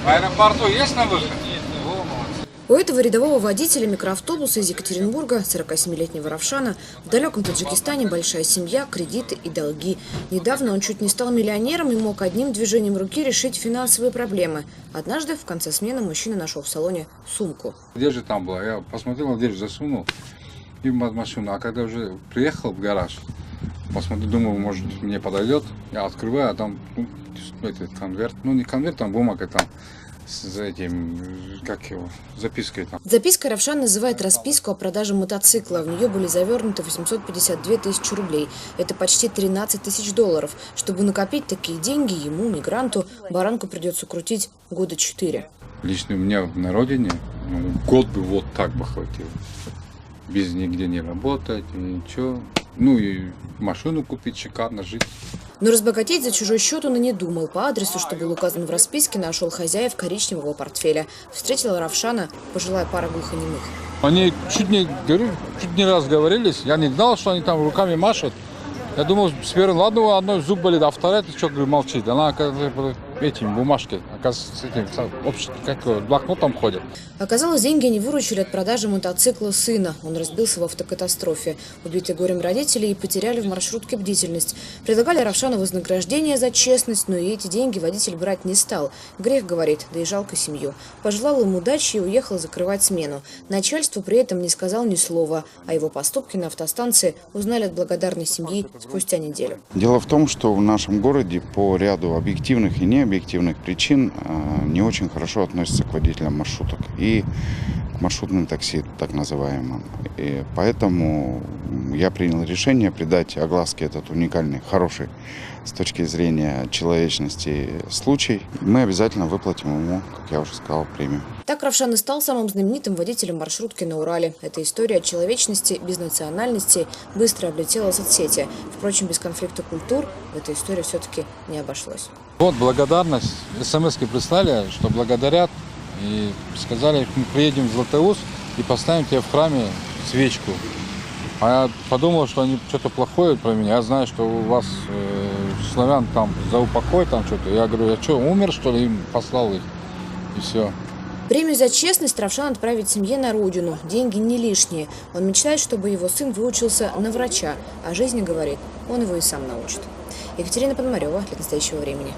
В аэропорту есть на выход? У этого рядового водителя микроавтобуса из Екатеринбурга, 47-летнего Равшана, в далеком Таджикистане большая семья, кредиты и долги. Недавно он чуть не стал миллионером и мог одним движением руки решить финансовые проблемы. Однажды в конце смены мужчина нашел в салоне сумку. Одежда там была. Я посмотрел, одежду засунул и в машину. А когда уже приехал в гараж, посмотрел, думаю, может мне подойдет. Я открываю, а там этот конверт. Ну не конверт, там бумага там. С этим, как его, запиской там. Запиской Равшан называет расписку о продаже мотоцикла. В нее были завернуты 852 тысячи рублей. Это почти 13 тысяч долларов. Чтобы накопить такие деньги, ему, мигранту, баранку придется крутить года 4. Лично у меня на родине год бы вот так бы хватило. Без нигде не работать, ничего. Ну и машину купить, шикарно жить. Но разбогатеть за чужой счет он и не думал. По адресу, что был указан в расписке, нашел хозяев коричневого портфеля. Встретила Равшана пожилая пара глухонемых. Они чуть не разговорились. Я не знал, что они там руками машут. Я думал, ладно, одной зуб болит, а вторая, ты что, говорю, молчит. Она, оказывается, этим бумажки, оказывается, блокнотом ходит. Оказалось, деньги они выручили от продажи мотоцикла сына. Он разбился в автокатастрофе. Убитые горем родители и потеряли в маршрутке бдительность. Предлагали Равшану вознаграждение за честность, но и эти деньги водитель брать не стал. Грех, говорит, да и жалко семью. Пожелал им удачи и уехал закрывать смену. Начальству при этом не сказал ни слова. А его поступки на автостанции узнали от благодарной семьи спустя неделю. Дело в том, что в нашем городе по ряду объективных и необъективных причин не очень хорошо относятся к водителям маршруток и к маршрутным такси, так называемым. И поэтому я принял решение придать огласке этот уникальный, хороший с точки зрения человечности случай. Мы обязательно выплатим ему, как я уже сказал, премию. Так Равшан и стал самым знаменитым водителем маршрутки на Урале. Эта история человечности, без национальности, быстро облетела соцсети. Впрочем, без конфликта культур в этой истории все-таки не обошлось. Вот благодарность. СМС-ки прислали, что благодарят. И сказали, мы приедем в Златоуст и поставим тебе в храме свечку. А я подумал, что они что-то плохое про меня. Я знаю, что у вас славян там за упокой там что-то. Я говорю, я что, умер, что ли? Им послал их. И все. Премию за честность Равшан отправит семье на родину. Деньги не лишние. Он мечтает, чтобы его сын выучился на врача. О жизни говорит, он его и сам научит. Екатерина Пономарева для настоящего времени.